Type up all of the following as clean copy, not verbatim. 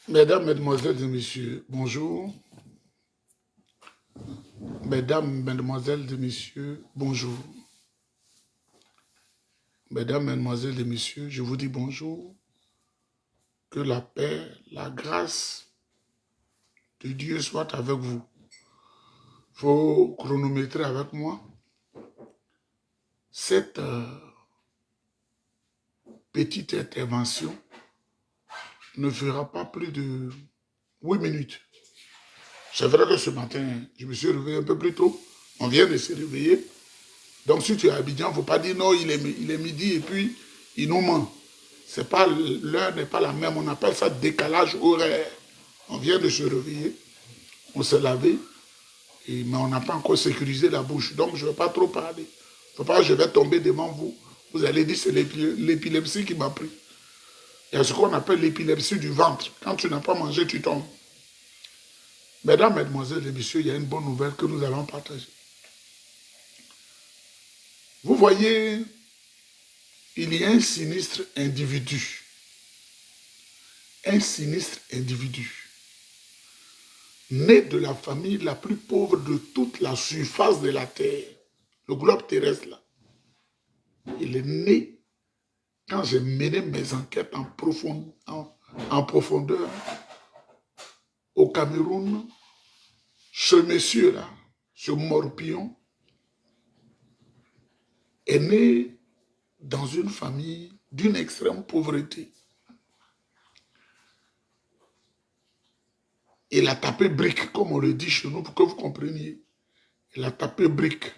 Mesdames, Mesdemoiselles et Messieurs, bonjour. Mesdames, Mesdemoiselles et Messieurs, bonjour. Mesdames, Mesdemoiselles et Messieurs, je vous dis bonjour. Que la paix, la grâce de Dieu soit avec vous. Il faut chronométrer avec moi. Cette petite intervention ne fera pas plus de 8 minutes. C'est vrai que ce matin, je me suis réveillé un peu plus tôt. On vient de se réveiller. Donc si tu es à Abidjan, il ne faut pas dire non, il est midi et puis il nous ment. L'heure n'est pas la même, on appelle ça décalage horaire. On vient de se réveiller, on s'est lavé, mais on n'a pas encore sécurisé la bouche. Donc je ne vais pas trop parler. Il ne faut pas que je vais tomber devant vous. Vous allez dire c'est l'épilepsie qui m'a pris. Il y a ce qu'on appelle l'épilepsie du ventre. Quand tu n'as pas mangé, tu tombes. Mesdames, Mesdemoiselles et Messieurs, il y a une bonne nouvelle que nous allons partager. Vous voyez, il y a un sinistre individu. Un sinistre individu. Né de la famille la plus pauvre de toute la surface de la Terre. Le globe terrestre là. Il est né quand j'ai mené mes enquêtes en profondeur au Cameroun. Ce monsieur-là, ce morpion, est né dans une famille d'une extrême pauvreté. Il a tapé brique, comme on le dit chez nous, pour que vous compreniez. Il a tapé brique.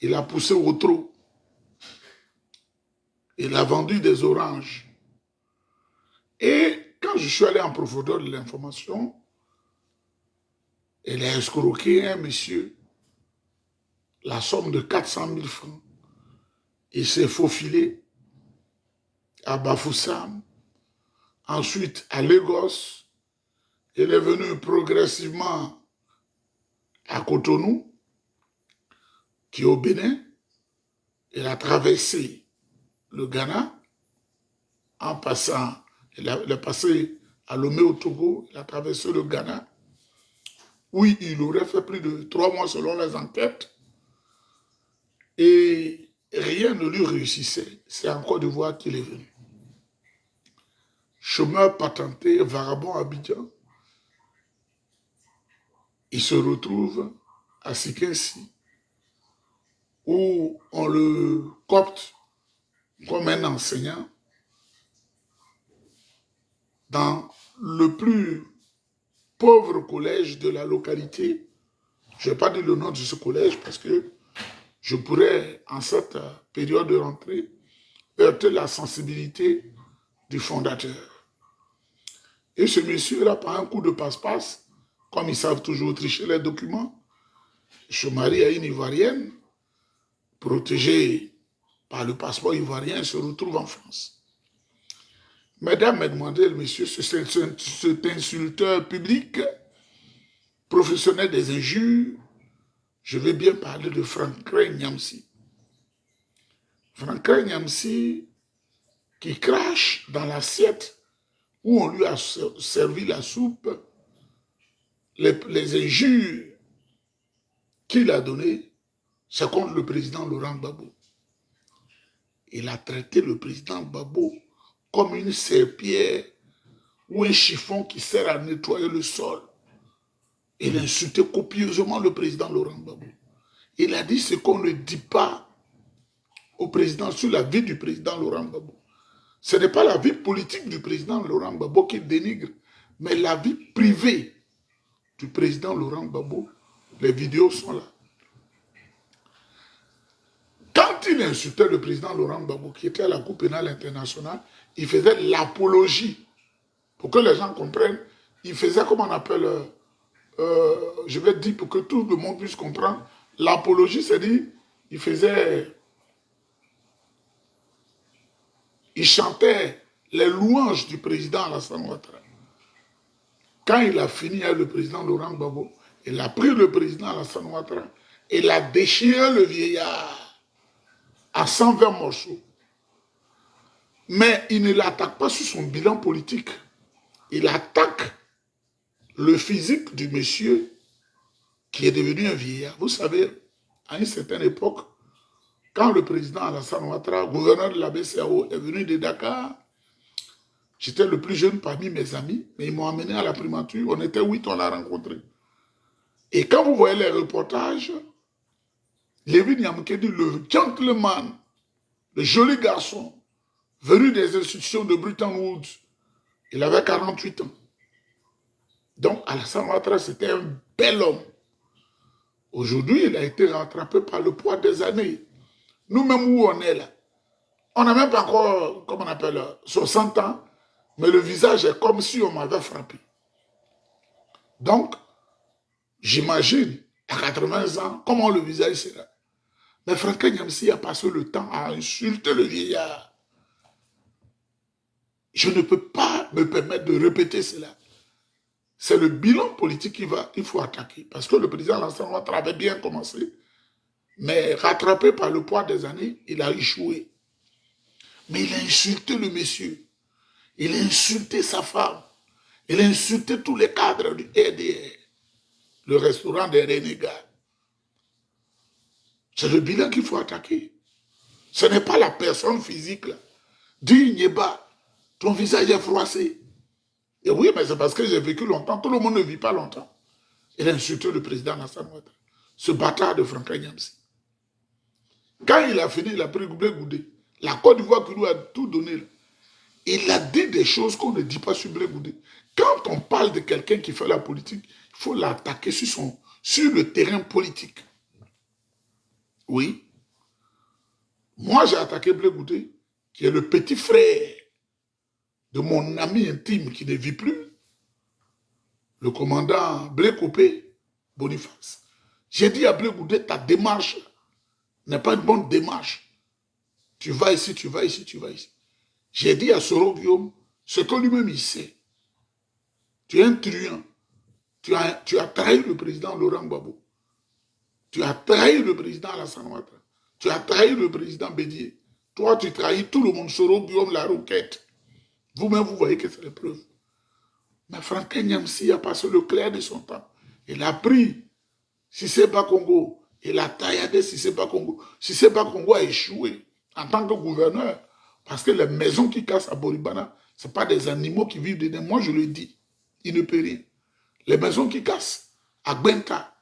Il a poussé au trot. Il a vendu des oranges. Et quand je suis allé en profondeur de l'information, il a escroqué un monsieur la somme de 400 000 francs. Il s'est faufilé à Bafoussam, ensuite à Lagos. Il est venu progressivement à Cotonou, qui est au Bénin. Il a traversé le Ghana en passant, il est passé à Lomé au Togo, il a traversé le Ghana. Oui, il aurait fait plus de 3 mois selon les enquêtes. Et rien ne lui réussissait. C'est en Côte d'Ivoire qu'il est venu. Chômeur patenté, vagabond à Abidjan. Il se retrouve à Sikensi, où on le copte comme un enseignant dans le plus pauvre collège de la localité. Je ne vais pas dire le nom de ce collège parce que je pourrais, en cette période de rentrée, heurter la sensibilité du fondateur. Et ce monsieur-là, par un coup de passe-passe, comme ils savent toujours tricher les documents, se marie à une Ivoirienne, protégée par le passeport ivoirien, se retrouve en France. Mesdames, Mesdemoiselles, Messieurs, cet insulteur public, professionnel des injures, je vais bien parler de Franklin Nyamsi. Franklin Nyamsi qui crache dans l'assiette où on lui a servi la soupe, les injures qu'il a données, c'est contre le président Laurent Gbagbo. Il a traité le président Gbagbo comme une serpillière ou un chiffon qui sert à nettoyer le sol. Il a insulté copieusement le président Laurent Gbagbo. Il a dit ce qu'on ne dit pas au président sur la vie du président Laurent Gbagbo. Ce n'est pas la vie politique du président Laurent Gbagbo qui dénigre, mais la vie privée du président Laurent Gbagbo. Les vidéos sont là. Quand il insultait le président Laurent Gbagbo, qui était à la Cour pénale internationale, il faisait l'apologie. Pour que les gens comprennent, il faisait, comment on appelle, je vais dire pour que tout le monde puisse comprendre, l'apologie, c'est-à-dire, il chantait les louanges du président Alassane Ouattara. Quand il a fini avec le président Laurent Gbagbo, il a pris le président Alassane Ouattara et il a déchiré le vieillard à 120 morceaux. Mais il ne l'attaque pas sur son bilan politique. il attaque le physique du monsieur qui est devenu un vieillard. Vous savez, à une certaine époque, quand le président Alassane Ouattara, gouverneur de la BCAO, est venu de Dakar, j'étais le plus jeune parmi mes amis, mais ils m'ont amené à la primature. On était 8, on l'a rencontré. Et quand vous voyez les reportages, Lévy Nyamukedi, le gentleman, le joli garçon, venu des institutions de Bretton Woods, il avait 48 ans. Donc Alassane Ouattara, c'était un bel homme. Aujourd'hui, il a été rattrapé par le poids des années. Nous-mêmes où on est là, on n'a même pas encore, comme on appelle, 60 ans, mais le visage est comme si on m'avait frappé. Donc, j'imagine, à 80 ans, comment le visage sera. Mais Franklin Nyamsi a passé le temps à insulter le vieillard. Je ne peux pas me permettre de répéter cela. C'est le bilan politique qu'il faut attaquer. Parce que le président Alassane Ouattara avait bien commencé, mais rattrapé par le poids des années, il a échoué. Mais il a insulté le monsieur. Il a insulté sa femme. Il a insulté tous les cadres du RDR, le restaurant des renégats. C'est le bilan qu'il faut attaquer. Ce n'est pas la personne physique. Là. Dis, Nieba, ton visage est froissé. Et oui, mais c'est parce que j'ai vécu longtemps. Tout le monde ne vit pas longtemps. Il a insulté le président Alassane Ouattara, ce bâtard de Franklin Nyamsi. Quand il a fini, il a pris Blé Goudé. La Côte d'Ivoire qui lui a tout donné. Là. Il a dit des choses qu'on ne dit pas sur Blé Goudé. Quand on parle de quelqu'un qui fait la politique, il faut l'attaquer sur le terrain politique. Oui. Moi, j'ai attaqué Blé Goudé, qui est le petit frère de mon ami intime qui ne vit plus, le commandant Blé Copé Boniface. J'ai dit à Blé Goudé, ta démarche n'est pas une bonne démarche. Tu vas ici, tu vas ici, tu vas ici. J'ai dit à Soro Guillaume, ce que lui-même il sait. Tu es un truand. Tu as trahi le président Laurent Gbagbo. Tu as trahi le président Alassane Ouattara. Tu as trahi le président Bédié. Toi, tu trahis tout le monde. Soro Guillaume, la roquette. Vous-même, vous voyez que c'est les preuves. Mais Franklin Nyamsi a passé le clair de son temps. Il a pris Cissé Congo. Il a tailladé Cissé Congo. Cissé Congo a échoué en tant que gouverneur. Parce que les maisons qui cassent à Boribana, ce n'est pas des animaux qui vivent dedans. Moi, je le dis. Il ne peut rien. Les maisons qui cassent à Gbenta,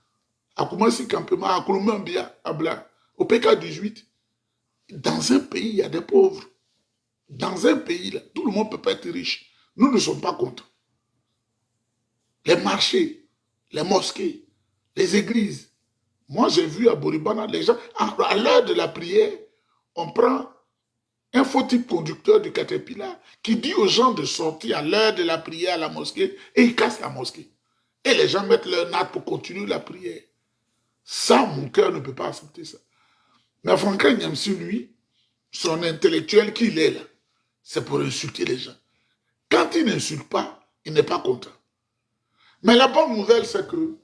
à Koumassi Campement, à Kouloumambia, à Bla, au PK18, dans un pays, il y a des pauvres. Dans un pays, là, tout le monde ne peut pas être riche. Nous ne sommes pas contre. Les marchés, les mosquées, les églises. Moi, j'ai vu à Boribana, les gens, à l'heure de la prière, on prend un faux type conducteur du Caterpillar qui dit aux gens de sortir à l'heure de la prière à la mosquée et il casse la mosquée. Et les gens mettent leur natte pour continuer la prière. Ça, mon cœur ne peut pas accepter ça. Mais Franklin Nyamsi, lui, son intellectuel qu'il est là, c'est pour insulter les gens. Quand il n'insulte pas, il n'est pas content. Mais la bonne nouvelle, c'est que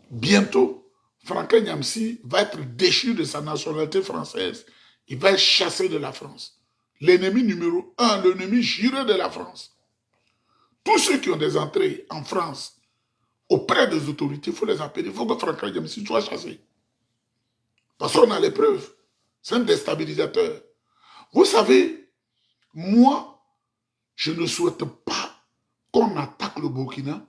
bientôt, Franklin Nyamsi va être déchu de sa nationalité française. Il va être chassé de la France. L'ennemi numéro 1, l'ennemi juré de la France. Tous ceux qui ont des entrées en France, auprès des autorités, il faut les appeler. Il faut que Franklin Nyamsi soit chassé. Parce qu'on a les preuves. C'est un déstabilisateur. Vous savez, moi, je ne souhaite pas qu'on attaque le Burkina.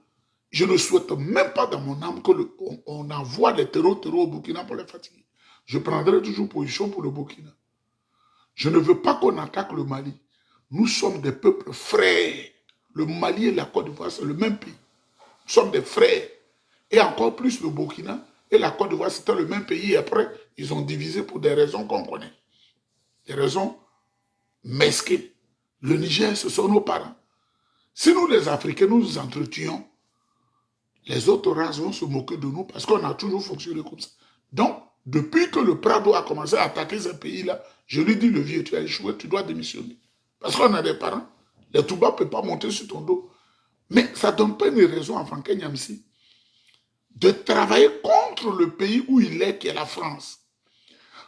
Je ne souhaite même pas dans mon âme qu'on envoie les terreaux au Burkina pour les fatiguer. Je prendrai toujours position pour le Burkina. Je ne veux pas qu'on attaque le Mali. Nous sommes des peuples frères. Le Mali et la Côte d'Ivoire, c'est le même pays. Nous sommes des frères. Et encore plus le Burkina et la Côte d'Ivoire, c'était le même pays. Et après, ils ont divisé pour des raisons qu'on connaît. Des raisons mesquines. Le Niger, ce sont nos parents. Si nous, les Africains, nous nous entretenons, les autres races vont se moquer de nous parce qu'on a toujours fonctionné comme ça. Donc, depuis que le Prado a commencé à attaquer ce pays-là, je lui dis, le vieux, tu as échoué, tu dois démissionner. Parce qu'on a des parents. Les Touba ne peuvent pas monter sur ton dos. Mais ça ne donne pas une raison à Franklin Nyamsi de travailler contre le pays où il est, qui est la France.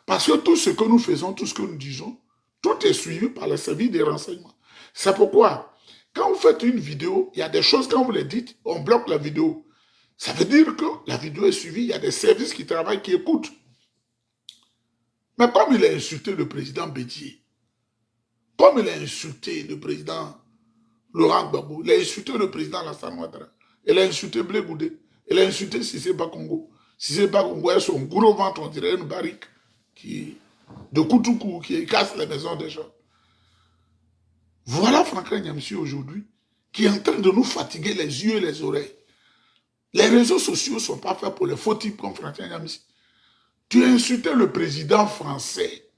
Parce que tout ce que nous faisons, tout ce que nous disons, tout est suivi par le service des renseignements. C'est pourquoi, Quand vous faites une vidéo, il y a des choses, quand vous les dites, on bloque la vidéo. Ça veut dire que la vidéo est suivie, il y a des services qui travaillent, qui écoutent. Mais comme il a insulté le président Bédier, comme il a insulté le président Laurent Gbagbo, il a insulté le président Alassane Ouattara, il a insulté Blé Goudé, il a insulté Cissé Bakongo. Cissé Bakongo a son gros ventre, on dirait une barrique de Koutoukou qui casse les maisons des gens. Voilà Franklin Nyamsi aujourd'hui, qui est en train de nous fatiguer les yeux et les oreilles. Les réseaux sociaux ne sont pas faits pour les faux types comme Franklin Nyamsi. Tu as insulté le président français.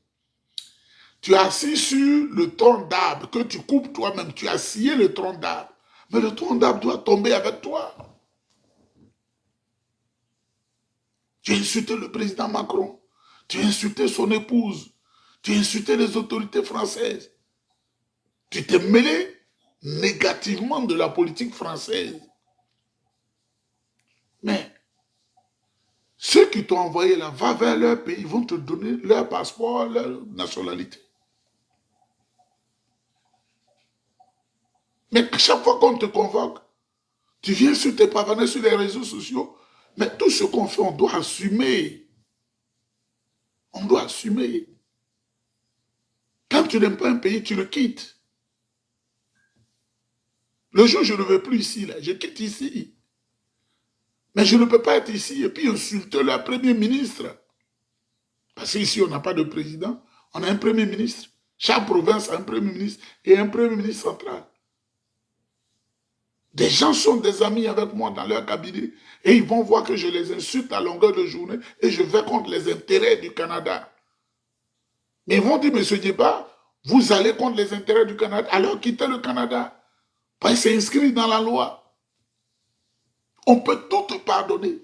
Tu as assis sur le tronc d'arbre que tu coupes toi-même. Tu as scié le tronc d'arbre. Mais le tronc d'arbre doit tomber avec toi. Tu as insulté le président Macron. Tu as insulté son épouse. Tu as insulté les autorités françaises. Tu t'es mêlé négativement de la politique française. Mais ceux qui t'ont envoyé là, va vers leur pays, ils vont te donner leur passeport, leur nationalité. Mais chaque fois qu'on te convoque, tu viens sur tes pavanets, sur les réseaux sociaux, mais tout ce qu'on fait, on doit assumer. On doit assumer. Quand tu n'aimes pas un pays, tu le quittes. Le jour où je ne veux plus ici, là, je quitte ici. Mais je ne peux pas être ici et puis insulter le Premier ministre. Parce qu'ici, on n'a pas de président, on a un Premier ministre. Chaque province a un Premier ministre et un Premier ministre central. Des gens sont des amis avec moi dans leur cabinet et ils vont voir que je les insulte à longueur de journée et je vais contre les intérêts du Canada. Mais ils vont dire, M. Diéba, vous allez contre les intérêts du Canada, alors quittez le Canada. Parce que c'est inscrit dans la loi. On peut tout te pardonner.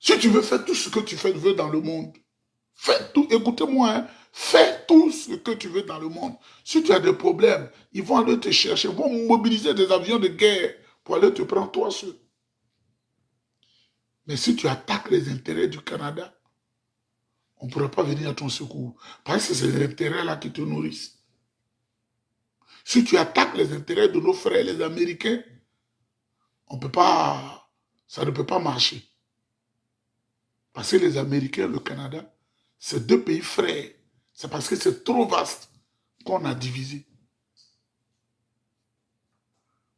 Si tu veux faire tout ce que tu veux dans le monde, fais tout, écoutez-moi, hein, fais tout ce que tu veux dans le monde. Si tu as des problèmes, ils vont aller te chercher, ils vont mobiliser des avions de guerre pour aller te prendre toi seul. Mais si tu attaques les intérêts du Canada, on ne pourra pas venir à ton secours. Parce que c'est ces intérêts-là qui te nourrissent. Si tu attaques les intérêts de nos frères, les Américains, on peut pas, ça ne peut pas marcher. Parce que les Américains, le Canada, c'est deux pays frères. C'est parce que c'est trop vaste qu'on a divisé.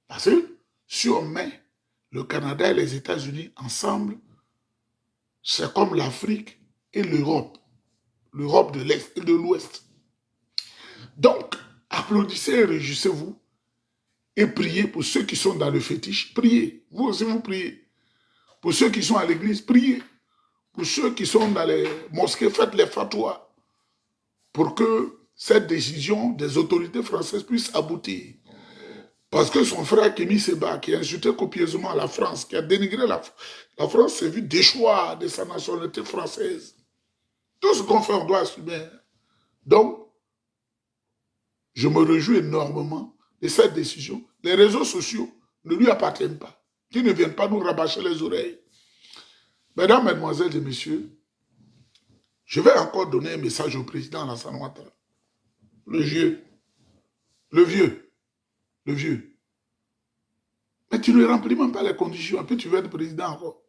Parce que si on met le Canada et les États-Unis ensemble, c'est comme l'Afrique et l'Europe. L'Europe de l'Est et de l'Ouest. Donc, applaudissez et réjouissez-vous. Et priez pour ceux qui sont dans le fétiche. Priez. Vous aussi, vous priez. Pour ceux qui sont à l'église, priez. Pour ceux qui sont dans les mosquées, faites les fatwas. Pour que cette décision des autorités françaises puisse aboutir. Parce que son frère Kémy Séba, qui a insulté copieusement la France, qui a dénigré la France, s'est vu déchoir de sa nationalité française. Tout ce qu'on fait, on doit assumer. Donc, je me réjouis énormément de cette décision. Les réseaux sociaux ne lui appartiennent pas. Qu'ils ne viennent pas nous rabâcher les oreilles. Mesdames, Mesdemoiselles et Messieurs, je vais encore donner un message au président Alassane Ouattara. Le vieux. Mais tu ne remplis même pas les conditions. Et puis tu veux être président encore.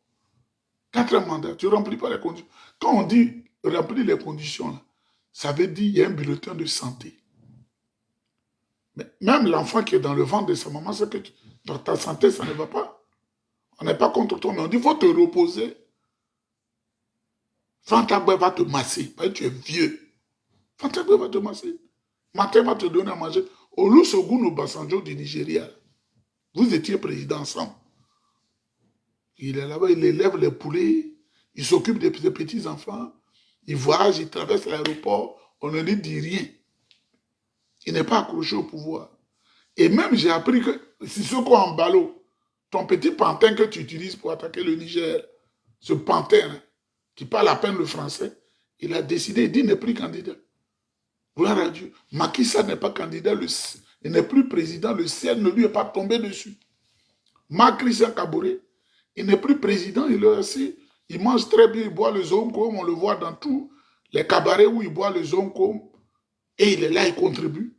4 mandats, tu ne remplis pas les conditions. Quand on dit remplir les conditions, là, ça veut dire qu'il y a un bulletin de santé. Mais même l'enfant qui est dans le ventre de sa maman, c'est que dans ta santé, ça ne va pas. On n'est pas contre toi, mais on dit qu'il faut te reposer. Fantagbe va te masser, parce que tu es vieux. Fantagbe va te masser. Matin va te donner à manger. Olusegun Obasanjo du Nigeria, vous étiez président ensemble. Il est là-bas, il élève les poulets, il s'occupe des petits-enfants, il voyage, il traverse l'aéroport, on ne lui dit rien. Il n'est pas accroché au pouvoir. Et même, j'ai appris que Sissoko Embalo, ton petit pantin que tu utilises pour attaquer le Niger, ce pantin qui parle à peine le français, il a décidé, il dit, il n'est plus candidat. Gloire à Dieu. Macky Sall n'est pas candidat, il n'est plus président, le ciel ne lui est pas tombé dessus. Marc Christian Kaboré, il n'est plus président, il est assis, il mange très bien, il boit le zonkom, on le voit dans tous les cabarets où il boit le zonkom, et il est là, il contribue.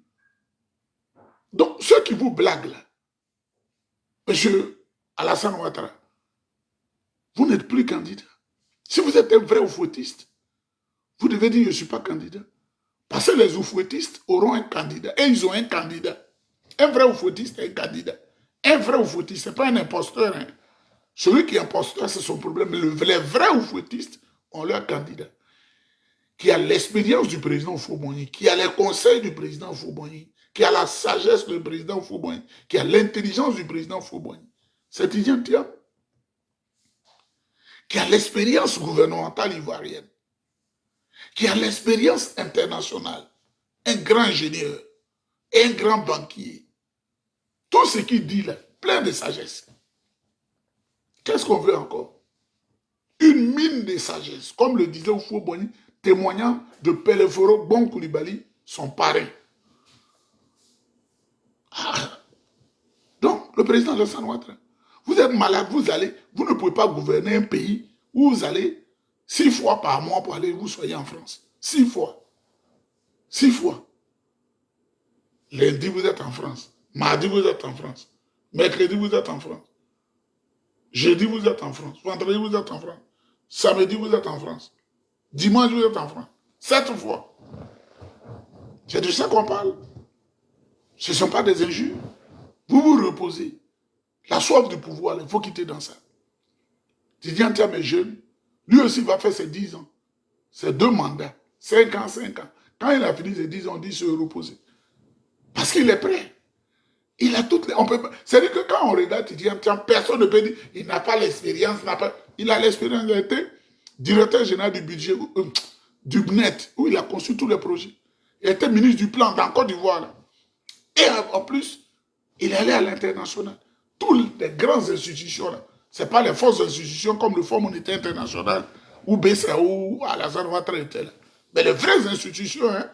Donc, ceux qui vous blaguent là, Monsieur Alassane Ouattara, vous n'êtes plus candidat. Si vous êtes un vrai oufouettiste, vous devez dire je ne suis pas candidat. Parce que les oufouettistes auront un candidat. Et ils ont un candidat. Un vrai oufouettiste est un candidat. Un vrai oufouettiste, ce n'est pas un imposteur. Hein. Celui qui est imposteur, c'est son problème. Les vrais oufouettistes ont leur candidat. Qui a l'expérience du président Foubonyi, qui a les conseils du président Foubonyi, qui a la sagesse du président Foubonyi, qui a l'intelligence du président Foubonyi. C'est Tidjane Thiam. Qui a l'expérience gouvernementale ivoirienne, qui a l'expérience internationale, un grand ingénieur, un grand banquier. Tout ce qu'il dit là, plein de sagesse. Qu'est-ce qu'on veut encore? Une mine de sagesse, comme le disait Oufou-Boigny, témoignant de Peleforo Bon Koulibaly, son parrain. Ah. Donc, le président Alassane Ouattara, vous êtes malade, vous ne pouvez pas gouverner un pays où vous allez 6 fois par mois pour aller, vous soyez en France. 6 fois. 6 fois. Lundi, vous êtes en France. Mardi, vous êtes en France. Mercredi, vous êtes en France. Jeudi, vous êtes en France. Vendredi, vous êtes en France. Samedi, vous êtes en France. Dimanche, vous êtes en France. 7 fois. C'est de ça qu'on parle. Ce ne sont pas des injures. Vous vous reposez. La soif du pouvoir, il faut quitter dans ça. Tidjane Thiam est jeune. Lui aussi va faire ses 10 ans. Ses 2 mandats. 5 ans, 5 ans. Quand il a fini ses 10 ans, on dit se reposer. Parce qu'il est prêt. Il a toutes les... C'est-à-dire que quand on regarde Tidjane Thiam, personne ne peut dire il n'a pas l'expérience. Il a l'expérience. Il a été directeur général du budget, du BNET, où il a conçu tous les projets. Il était ministre du plan dans Côte d'Ivoire. Et en plus, il est allé à l'international. Toutes les grandes institutions, ce n'est pas les fausses institutions comme le Fonds monétaire international, ou BCAO, ou Alassane Ouattara était là. Mais les vraies institutions, hein,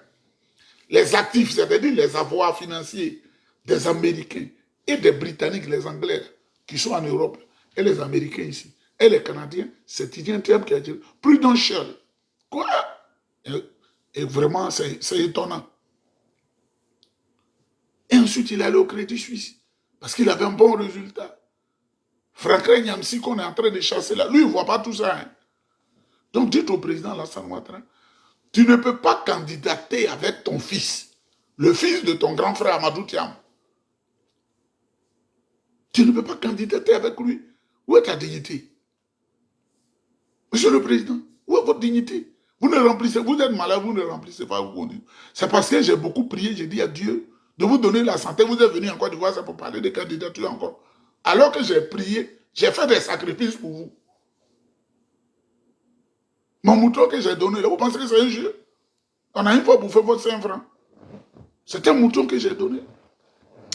les actifs, c'est-à-dire les avoirs financiers des Américains et des Britanniques, les Anglais, qui sont en Europe, et les Américains ici, et les Canadiens, c'est Tidjane Thiam qui a dit Prudential. Quoi? Et vraiment, c'est étonnant. Et ensuite, il est allé au Crédit Suisse, parce qu'il avait un bon résultat. Franklin Nyamsi qu'on est en train de chasser là, lui, il ne voit pas tout ça. Hein. Donc, dites au président Alassane Ouattara, tu ne peux pas candidater avec ton fils, le fils de ton grand frère Amadou Thiam. Tu ne peux pas candidater avec lui. Où est ta dignité? Monsieur le Président, où est votre dignité? Vous ne remplissez, vous êtes malade, vous ne remplissez pas. C'est parce que j'ai beaucoup prié, j'ai dit à Dieu de vous donner la santé. Vous êtes venu en Côte d'Ivoire, c'est pour parler de candidature encore. Alors que j'ai prié, j'ai fait des sacrifices pour vous. Mon mouton que j'ai donné, là, vous pensez que c'est un jeu? On a une fois bouffé votre 5 francs. C'est un mouton que j'ai donné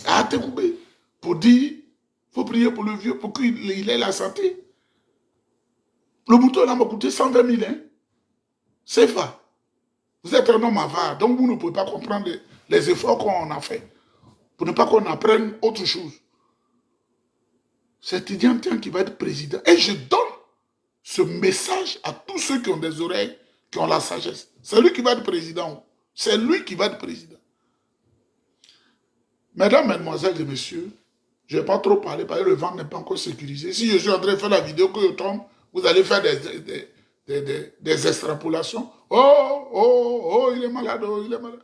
à Atekoubé pour dire, il faut prier pour le vieux pour qu'il ait la santé. Le mouton là m'a coûté 120 000. Hein? C'est fa. Vous êtes un homme avare, donc vous ne pouvez pas comprendre les efforts qu'on a fait pour ne pas qu'on apprenne autre chose. C'est Tidjane Thiam qui va être président. Et je donne ce message à tous ceux qui ont des oreilles, qui ont la sagesse. C'est lui qui va être président. C'est lui qui va être président. Mesdames, mesdemoiselles et messieurs, je ne vais pas trop parler parce que le vent n'est pas encore sécurisé. Si je suis en train de faire la vidéo que je tombe, vous allez faire des extrapolations. Oh, il est malade, oh, il est malade.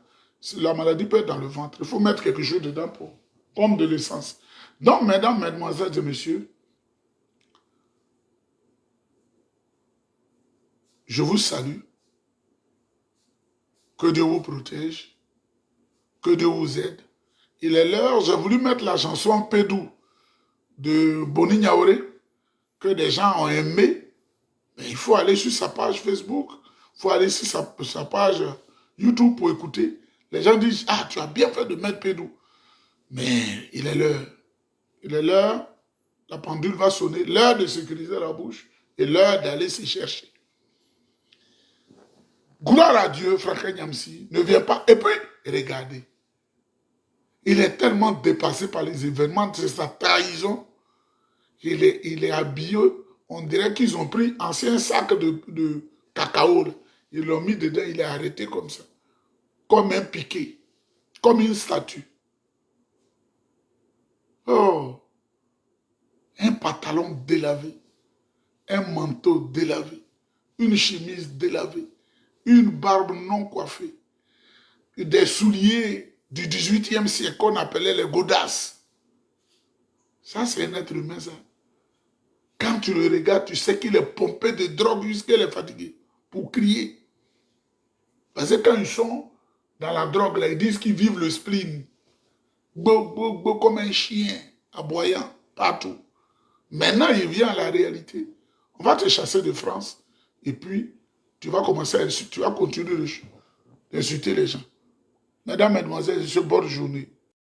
La maladie peut être dans le ventre. Il faut mettre quelque chose dedans comme de l'essence. Donc, mesdames, mesdemoiselles et messieurs, je vous salue. Que Dieu vous protège. Que Dieu vous aide. Il est l'heure, j'ai voulu mettre la chanson Pédou de Boni Niaoré, que des gens ont aimé. Mais il faut aller sur sa page Facebook, il faut aller sur sa page YouTube pour écouter. Les gens disent, ah, tu as bien fait de mettre Pédou. Mais il est l'heure. Il est l'heure, la pendule va sonner, l'heure de sécuriser la bouche et l'heure d'aller se chercher. Gloire à Dieu, Franklin Nyamsi, ne vient pas. Et puis, regardez. Il est tellement dépassé par les événements, c'est sa trahison. Il est habillé, on dirait qu'ils ont pris un ancien sac de cacao. Ils l'ont mis dedans, il est arrêté comme ça. Comme un piqué, comme une statue. Oh, un pantalon délavé, un manteau délavé, une chemise délavée, une barbe non coiffée, des souliers du 18e siècle qu'on appelait les godasses. Ça, c'est un être humain, ça. Quand tu le regardes, tu sais qu'il est pompé de drogue jusqu'à est fatigué pour crier. Parce que quand ils sont dans la drogue, là, ils disent qu'ils vivent le spleen. Comme un chien, aboyant, partout. Maintenant, il vient à la réalité. On va te chasser de France et puis tu vas commencer à insulter, tu vas continuer d'insulter les gens. Mesdames, mesdemoiselles, c'est ce bonne journée.